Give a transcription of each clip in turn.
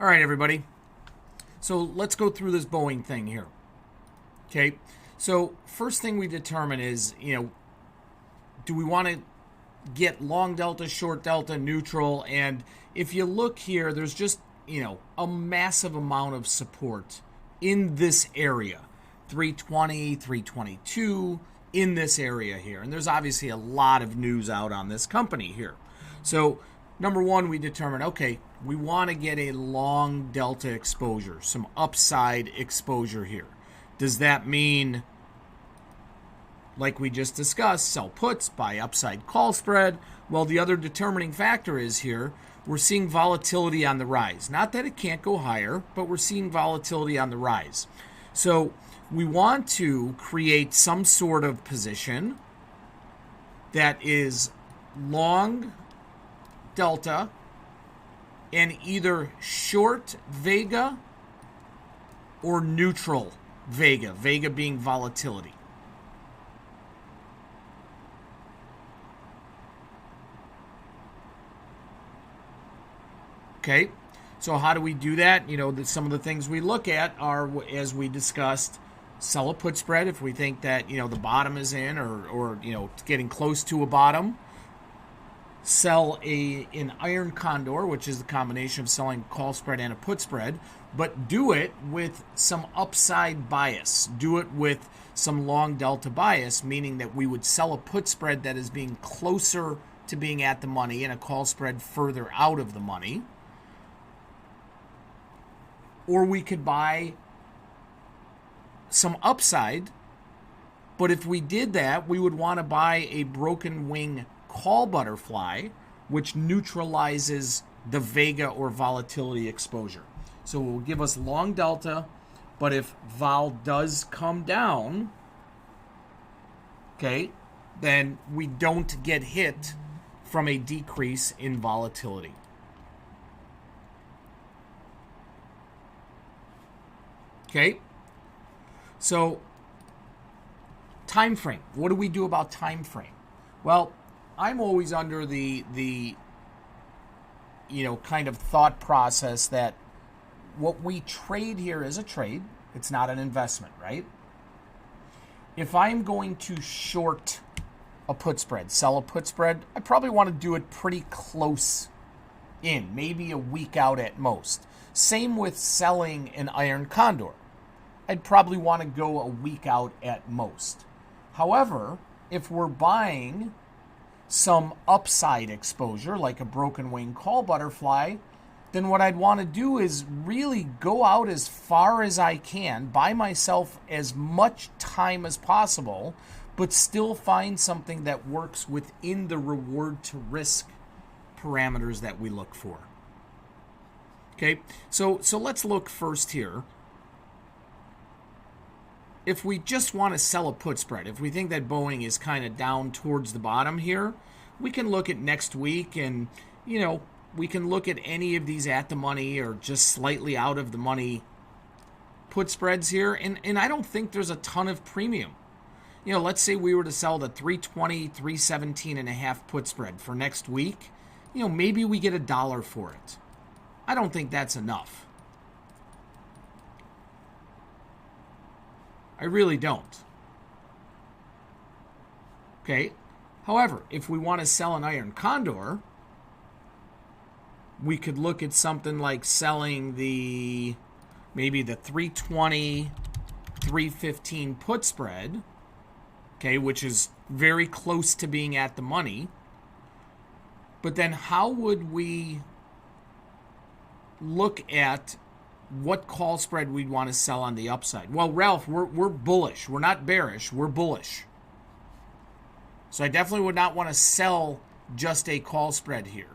All right, everybody. So let's go through this Boeing thing here. Okay. So first thing we determine is, do we want to get long delta, short delta, neutral? And if you look here, there's just, a massive amount of support in this area. 320, 322 in this area here. And there's obviously a lot of news out on this company here. So number one, we determine, okay, we want to get a long delta exposure, some upside exposure here. Does that mean, like we just discussed, sell puts, buy upside call spread? Well, the other determining factor is here, we're seeing volatility on the rise. Not that it can't go higher, but we're seeing volatility on the rise. So we want to create some sort of position that is long delta and either short Vega or neutral Vega, Vega being volatility. Okay, so how do we do that? Some of the things we look at are, as we discussed, sell a put spread if we think that, the bottom is in or getting close to a bottom. Sell an iron condor, which is the combination of selling a call spread and a put spread, but do it with some upside bias. Do it with some long delta bias, meaning that we would sell a put spread that is being closer to being at the money and a call spread further out of the money. Or we could buy some upside, but if we did that, we would want to buy a broken wing call butterfly, which neutralizes the Vega or volatility exposure. So it will give us long delta, but if vol does come down, okay, then we don't get hit from a decrease in volatility. Okay, so time frame. What do we do about time frame? Well, I'm always under the kind of thought process that what we trade here is a trade. It's not an investment, right? If I'm going to short a put spread, sell a put spread, I probably want to do it pretty close in, maybe a week out at most. Same with selling an iron condor. I'd probably want to go a week out at most. However, if we're buying some upside exposure, like a broken wing call butterfly, then what I'd want to do is really go out as far as I can, buy myself as much time as possible, but still find something that works within the reward to risk parameters that we look for. Okay, so let's look first here. If we just want to sell a put spread, if we think that Boeing is kind of down towards the bottom here, we can look at next week and, we can look at any of these at the money or just slightly out of the money put spreads here. And I don't think there's a ton of premium. Let's say we were to sell the 320, 317 and a half put spread for next week. Maybe we get $1 for it. I don't think that's enough. I really don't. Okay. However, if we want to sell an iron condor, we could look at something like selling maybe the 320, 315 put spread, okay, which is very close to being at the money. But then how would we look at what call spread we'd want to sell on the upside? Well, Ralph, we're bullish. We're not bearish. We're bullish. So I definitely would not want to sell just a call spread here.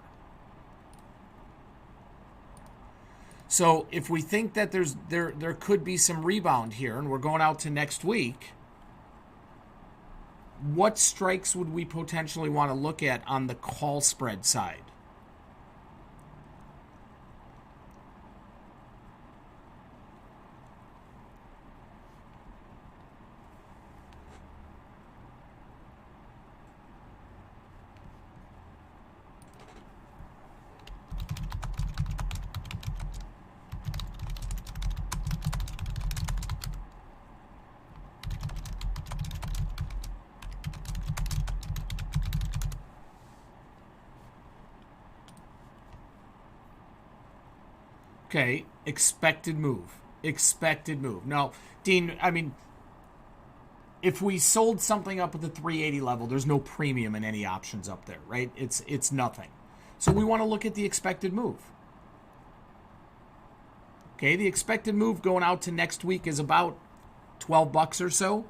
So if we think that there could be some rebound here and we're going out to next week, what strikes would we potentially want to look at on the call spread side? Okay, expected move. Expected move. Now, Dean, I mean, if we sold something up at the 380 level, there's no premium in any options up there, right? It's nothing. So we want to look at the expected move. Okay, the expected move going out to next week is about $12 or so.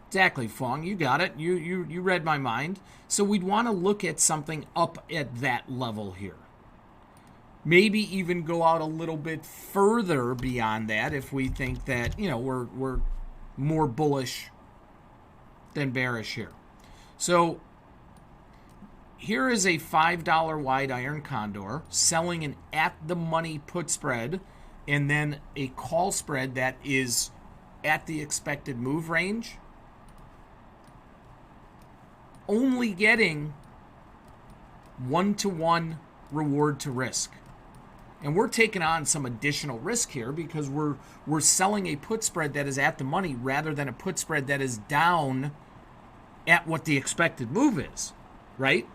Exactly, Fong. You got it. You read my mind. So we'd want to look at something up at that level here. Maybe even go out a little bit further beyond that if we think that, we're more bullish than bearish here. So here is a $5 wide iron condor selling an at-the-money put spread and then a call spread that is at the expected move range. Only getting 1-to-1 reward to risk. And we're taking on some additional risk here because we're selling a put spread that is at the money rather than a put spread that is down at what the expected move is, right?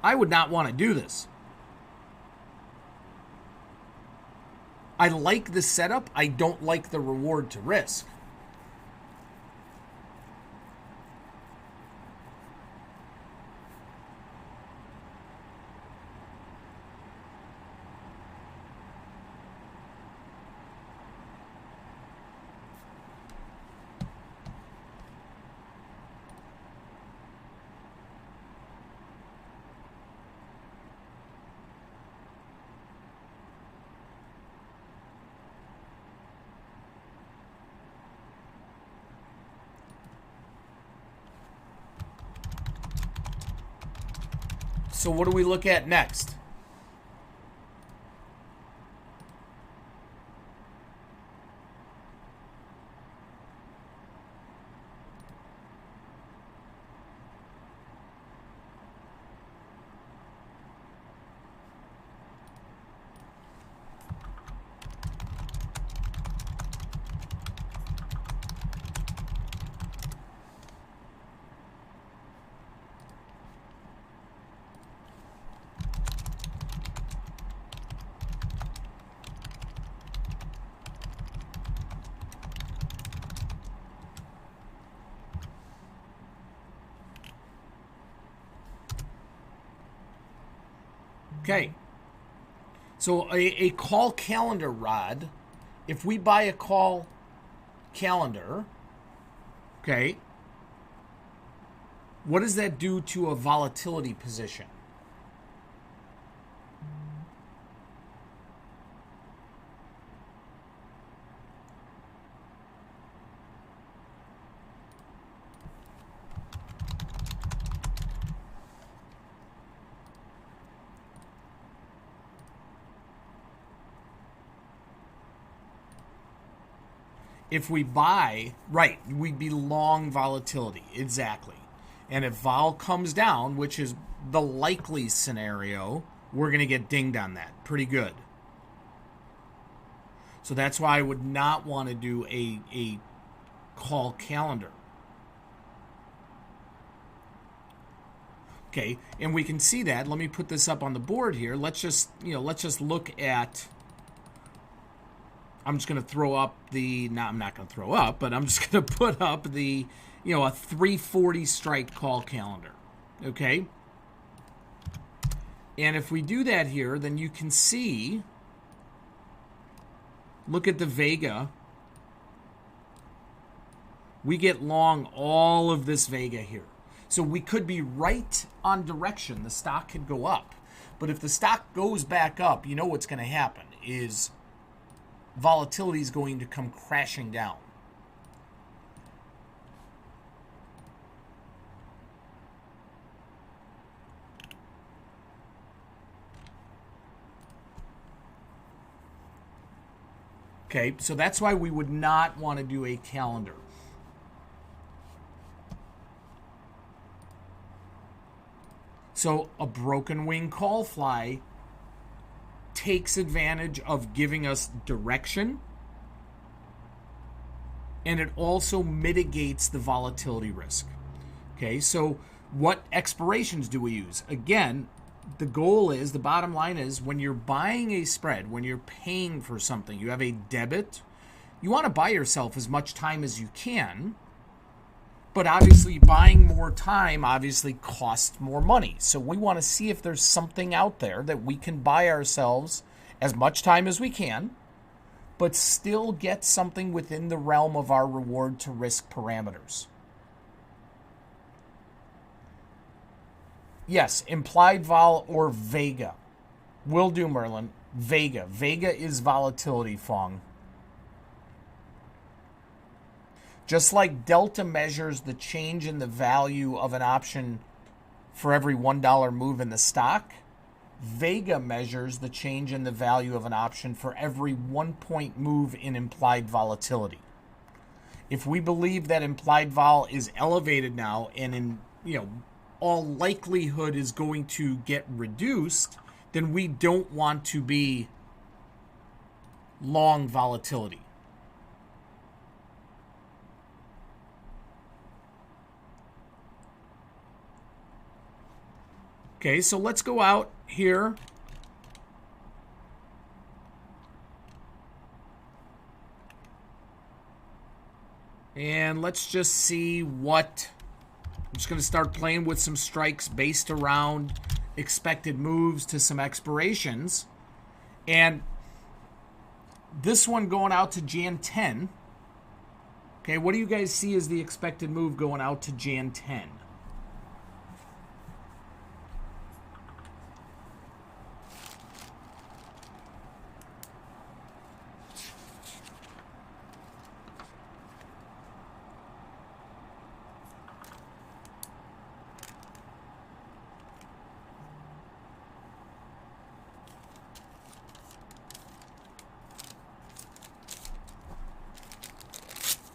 I would not want to do this. I like the setup. I don't like the reward to risk. So what do we look at next? Okay, so a call calendar rod, if we buy a call calendar, okay, what does that do to a volatility position? If we buy, right, we'd be long volatility, exactly. And if vol comes down, which is the likely scenario, we're going to get dinged on that pretty good. So that's why I would not want to do a call calendar. Okay, and we can see that. Let me put this up on the board here. Let's just look at, I'm just going to throw up I'm not going to throw up, but I'm just going to put up a 340 strike call calendar. Okay? And if we do that here, then you can see, look at the Vega. We get long all of this Vega here. So we could be right on direction. The stock could go up. But if the stock goes back up, you know what's going to happen is volatility is going to come crashing down. Okay, so that's why we would not want to do a calendar. So a broken wing call fly takes advantage of giving us direction, and it also mitigates the volatility risk. Okay, so what expirations do we use? Again, the goal is, the bottom line is, when you're buying a spread, when you're paying for something, you have a debit, you want to buy yourself as much time as you can, but obviously buying more time obviously costs more money. So we want to see if there's something out there that we can buy ourselves as much time as we can, but still get something within the realm of our reward to risk parameters. Yes, implied vol or Vega. Will do, Merlin. Vega. Vega is volatility, Fong. Just like Delta measures the change in the value of an option for every $1 move in the stock, Vega measures the change in the value of an option for every 1 point move in implied volatility. If we believe that implied vol is elevated now and in, all likelihood is going to get reduced, then we don't want to be long volatility. Okay, so let's go out here. And let's just see what... I'm just going to start playing with some strikes based around expected moves to some expirations. And this one going out to Jan 10. Okay, what do you guys see as the expected move going out to Jan 10?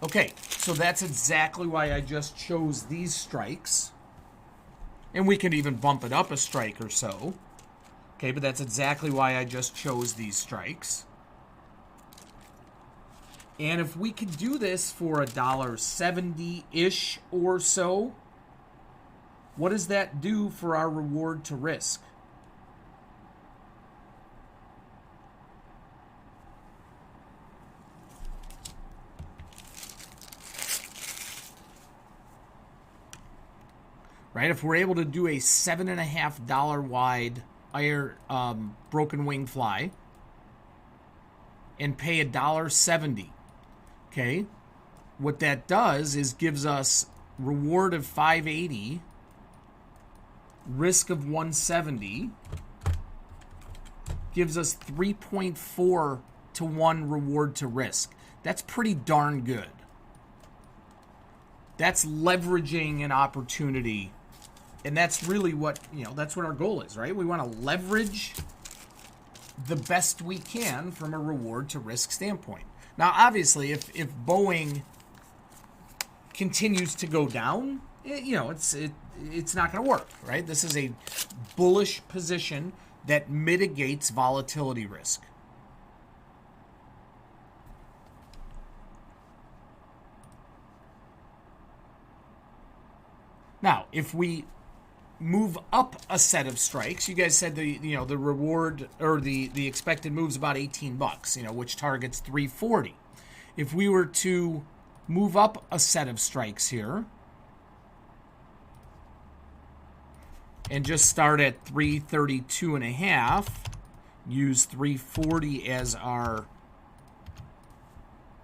Okay, so that's exactly why I just chose these strikes. And we can even bump it up a strike or so. Okay, but that's exactly why I just chose these strikes. And if we could do this for $1.70-ish or so, what does that do for our reward to risk? Right, if we're able to do a $7.50 wide broken wing fly and pay $1.70, okay, what that does is gives us reward of $5.80, risk of $1.70, gives us 3.4 to 1 reward to risk. That's pretty darn good. That's leveraging an opportunity. And that's really what, that's what our goal is, right? We want to leverage the best we can from a reward to risk standpoint. Now, obviously, if Boeing continues to go down, it's not going to work, right? This is a bullish position that mitigates volatility risk. Now, if we move up a set of strikes, you guys said the reward or the expected move's about $18, which targets 340. If we were to move up a set of strikes here and just start at 332.5, use 340 as our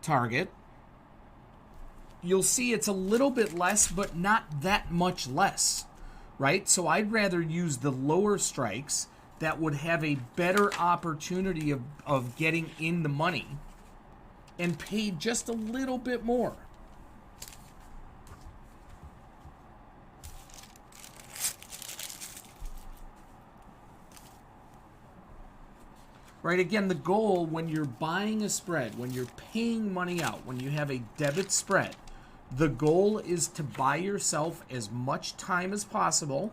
target, you'll see it's a little bit less, but not that much less, right? So I'd rather use the lower strikes that would have a better opportunity of getting in the money and pay just a little bit more. Right, again, the goal when you're buying a spread, when you're paying money out, when you have a debit spread, the goal is to buy yourself as much time as possible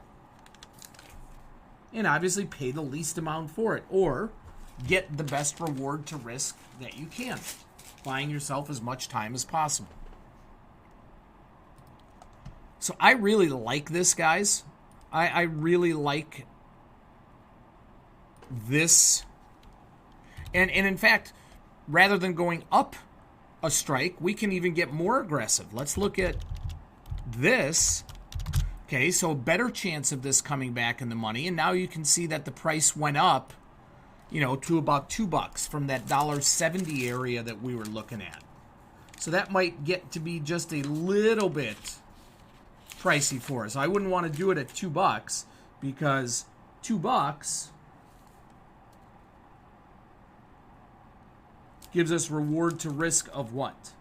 and obviously pay the least amount for it, or get the best reward to risk that you can, buying yourself as much time as possible. So I really like this, guys. I really like this. And in fact, rather than going up a strike, we can even get more aggressive. Let's look at this. Okay, so a better chance of this coming back in the money. And now you can see that the price went up, to about $2 from that $1.70 area that we were looking at. So that might get to be just a little bit pricey for us. I wouldn't want to do it at $2 because $2 gives us reward to risk of what?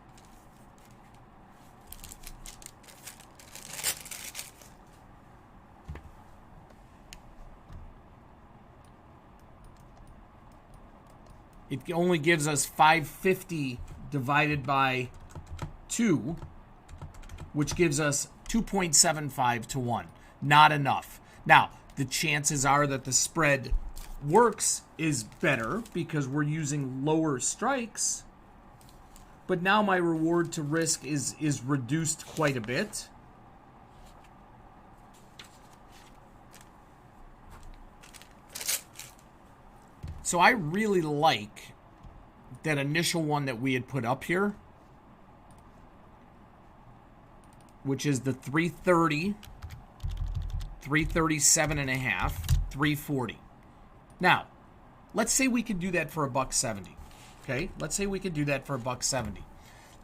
It only gives us 550 divided by 2, which gives us 2.75 to 1. Not enough. Now, the chances are that the spread works is better because we're using lower strikes. But now my reward to risk is reduced quite a bit. So I really like that initial one that we had put up here, which is the 330, 337.5, 340. Now, let's say we could do that for $1.70. Okay, let's say we could do that for $1.70.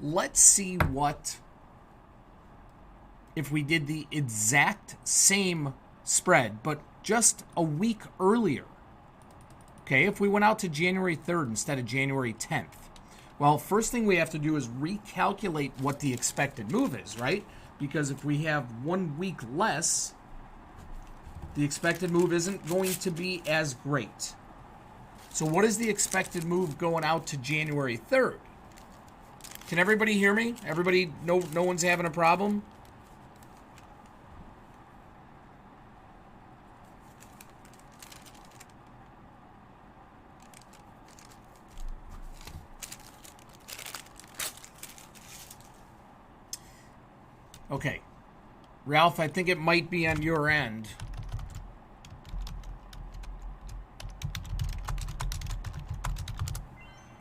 Let's see what if we did the exact same spread, but just a week earlier. Okay, if we went out to January 3rd instead of January 10th. Well, first thing we have to do is recalculate what the expected move is, right? Because if we have 1 week less, the expected move isn't going to be as great. So what is the expected move going out to January 3rd? Can everybody hear me? Everybody, no one's having a problem? Okay. Ralph, I think it might be on your end.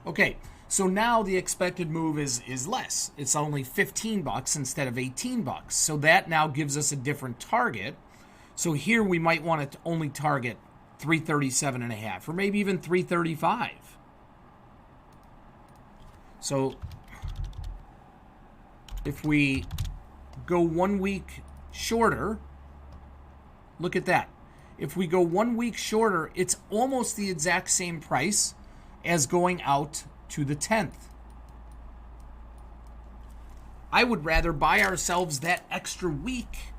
Okay, so now the expected move is less. It's only $15 instead of $18. So that now gives us a different target. So here we might want to only target 337.5 or maybe even 335. So if we go 1 week shorter, look at that. If we go 1 week shorter, it's almost the exact same price as going out to the 10th. I would rather buy ourselves that extra week.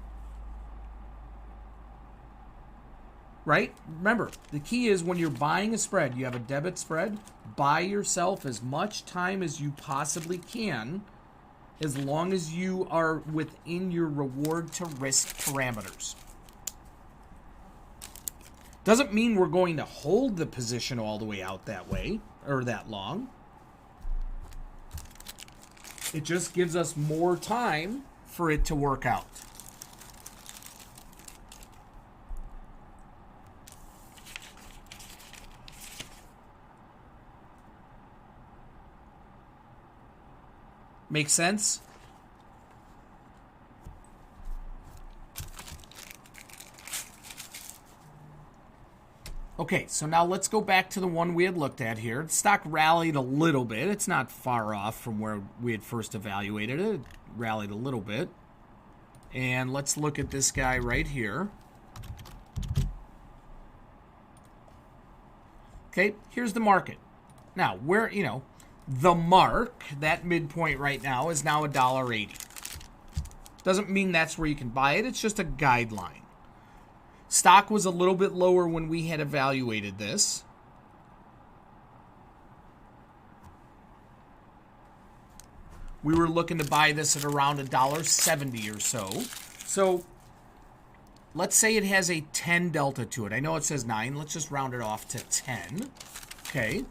Right? Remember, the key is when you're buying a spread, you have a debit spread, buy yourself as much time as you possibly can, as long as you are within your reward to risk parameters. Doesn't mean we're going to hold the position all the way out that way or that long. It just gives us more time for it to work out. Make sense? Okay, so now let's go back to the one we had looked at here. The stock rallied a little bit. It's not far off from where we had first evaluated it. It rallied a little bit. And let's look at this guy right here. Okay, here's the market. Now, where, the mark, that midpoint right now, is now $1.80. Doesn't mean that's where you can buy it. It's just a guideline. Stock was a little bit lower when we had evaluated this. We were looking to buy this at around $1.70 or so. So let's say it has a 10 delta to it. I know it says 9. Let's just round it off to 10. Okay.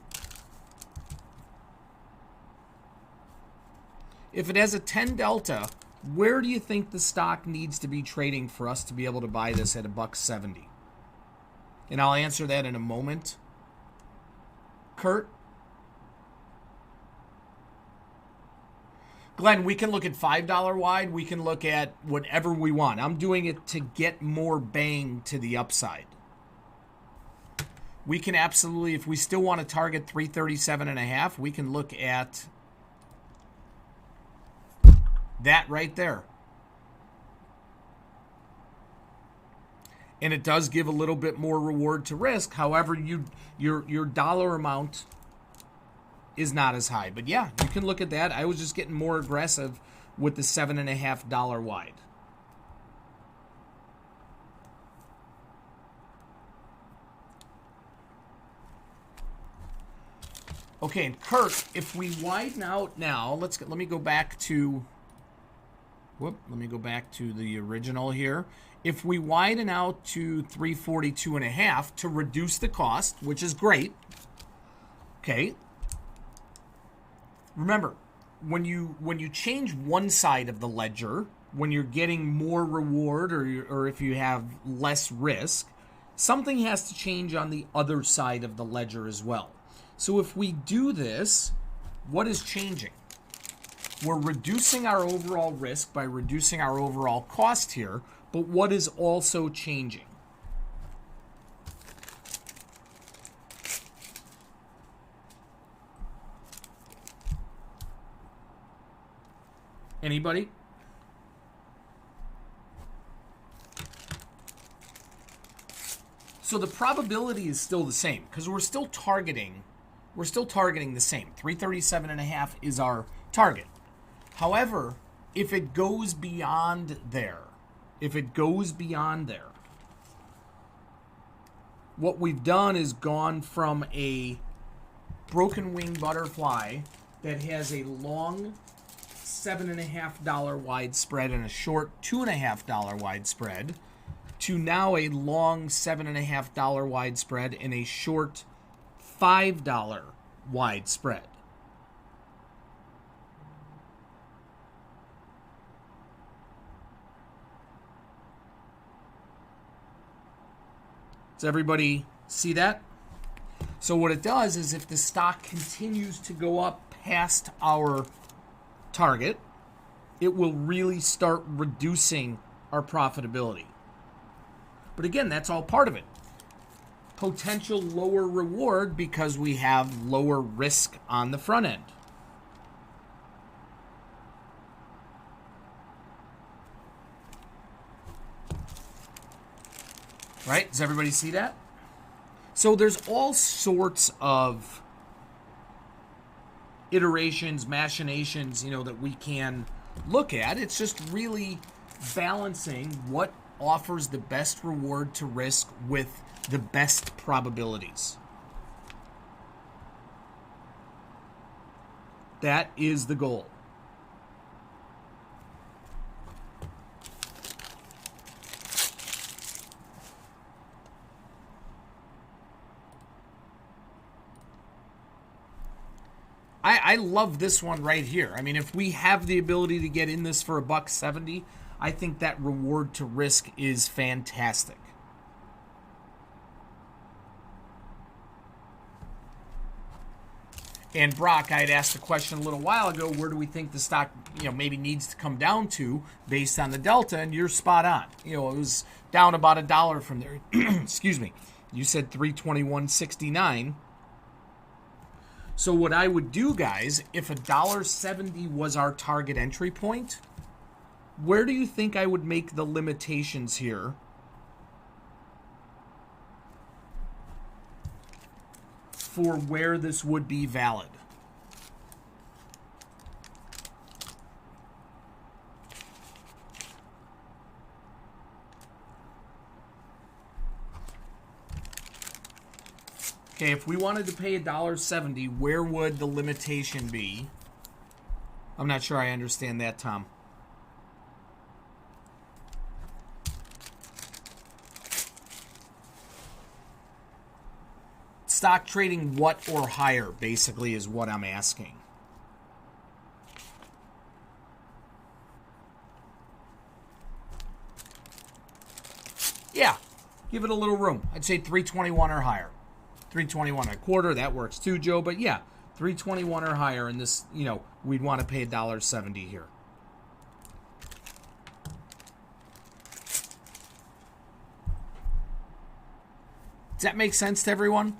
If it has a 10 delta, where do you think the stock needs to be trading for us to be able to buy this at $1.70? And I'll answer that in a moment. Kurt? Glenn, we can look at $5 wide. We can look at whatever we want. I'm doing it to get more bang to the upside. We can absolutely, if we still want to target 337.5, we can look at that right there. And it does give a little bit more reward to risk. However, your dollar amount is not as high. But yeah, you can look at that. I was just getting more aggressive with the $7.5 wide. Okay, and Kurt, if we widen out now, let me go back to let me go back to the original here. If we widen out to 342.5 to reduce the cost, which is great. Okay. Remember, when you change one side of the ledger, when you're getting more reward or if you have less risk, something has to change on the other side of the ledger as well. So if we do this, what is changing? We're reducing our overall risk by reducing our overall cost here, but what is also changing? Anybody? So the probability is still the same because we're still targeting the same. 337.5 is our target. However, if it goes beyond there, what we've done is gone from a broken wing butterfly that has a long $7.5 wide spread and a short $2.5 wide spread to now a long $7.5 wide spread and a short $5 wide spread. Does everybody see that? So what it does is if the stock continues to go up past our target, it will really start reducing our profitability. But again, that's all part of it. Potential lower reward because we have lower risk on the front end. Right? Does everybody see that? So there's all sorts of iterations, machinations, that we can look at. It's just really balancing what offers the best reward to risk with the best probabilities. That is the goal. I love this one right here. I mean, if we have the ability to get in this for $1.70, I think that reward to risk is fantastic. And Brock, I had asked a question a little while ago, where do we think the stock, maybe needs to come down to based on the delta? And you're spot on. It was down about $1 from there. Excuse me. You said 321.69. So what I would do, guys, if $1.70 was our target entry point, where do you think I would make the limitations here for where this would be valid? Okay, if we wanted to pay $1.70, where would the limitation be? I'm not sure I understand that, Tom. Stock trading what or higher, basically, is what I'm asking. Yeah, give it a little room. I'd say 321 or higher. 321 and a quarter, that works too, Joe. But yeah, 321 or higher, and this, we'd want to pay $1.70 here. Does that make sense to everyone?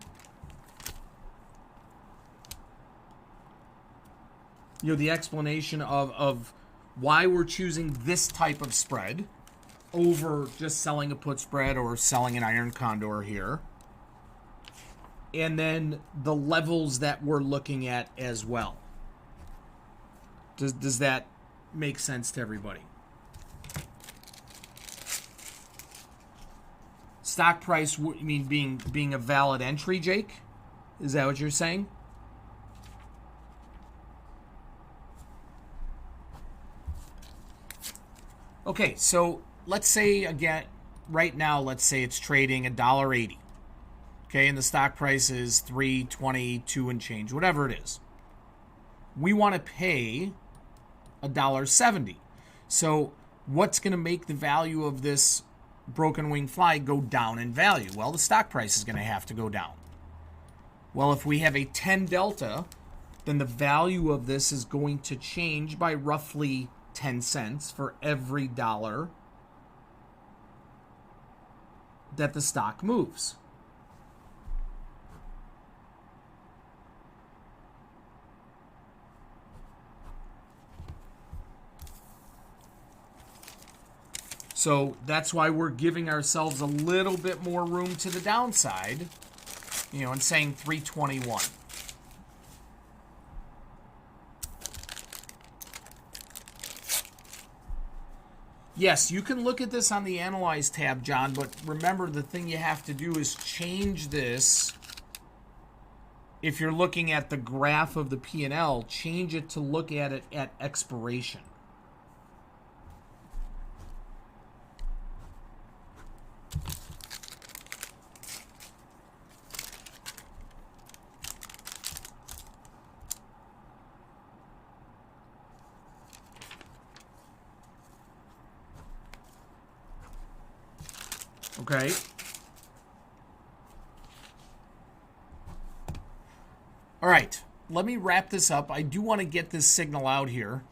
The explanation of why we're choosing this type of spread over just selling a put spread or selling an iron condor here. And then the levels that we're looking at as well. Does that make sense to everybody? Stock price, being a valid entry, Jake? Is that what you're saying? Okay, so let's say, again, right now, let's say it's trading $1.80. Okay, and the stock price is $3.22 and change, whatever it is. We want to pay $1.70. So what's going to make the value of this broken wing fly go down in value? Well, the stock price is going to have to go down. Well, if we have a 10 delta, then the value of this is going to change by roughly 10 cents for every dollar that the stock moves. So that's why we're giving ourselves a little bit more room to the downside, and saying 321. Yes, you can look at this on the Analyze tab, John, but remember the thing you have to do is change this. If you're looking at the graph of the P&L, change it to look at it at expiration. Okay. All right. Let me wrap this up. I do want to get this signal out here.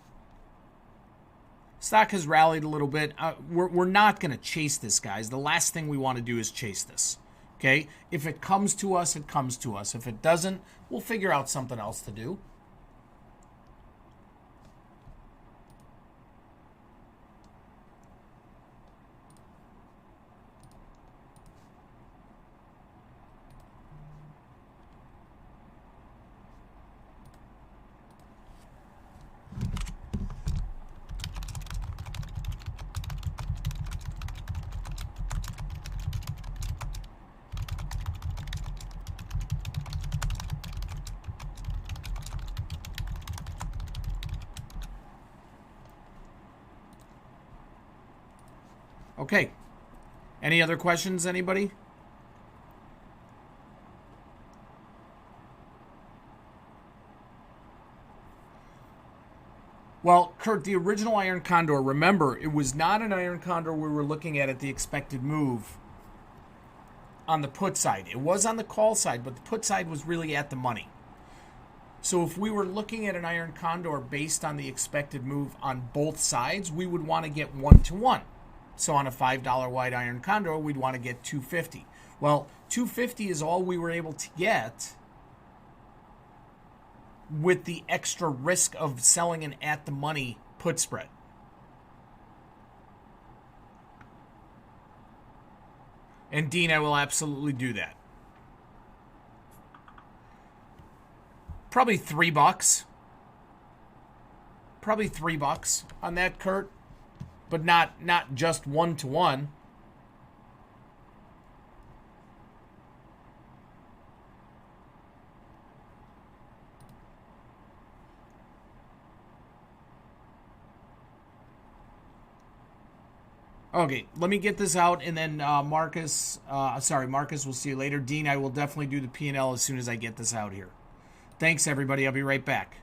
Stock has rallied a little bit. We're not going to chase this, guys. The last thing we want to do is chase this. Okay? If it comes to us, it comes to us. If it doesn't, we'll figure out something else to do. Okay. Any other questions, anybody? Well, Kurt, the original Iron Condor, remember, it was not an Iron Condor we were looking at the expected move on the put side. It was on the call side, but the put side was really at the money. So if we were looking at an Iron Condor based on the expected move on both sides, we would want to get 1-to-1. So on a $5 wide Iron Condor, we'd want to get 250. Well, 250 is all we were able to get with the extra risk of selling an at-the-money put spread. And Dean, I will absolutely do that. Probably $3. Probably $3 on that, Kurt. But not just 1-to-1. Okay, let me get this out, and then Marcus, we'll see you later. Dean, I will definitely do the P&L as soon as I get this out here. Thanks, everybody. I'll be right back.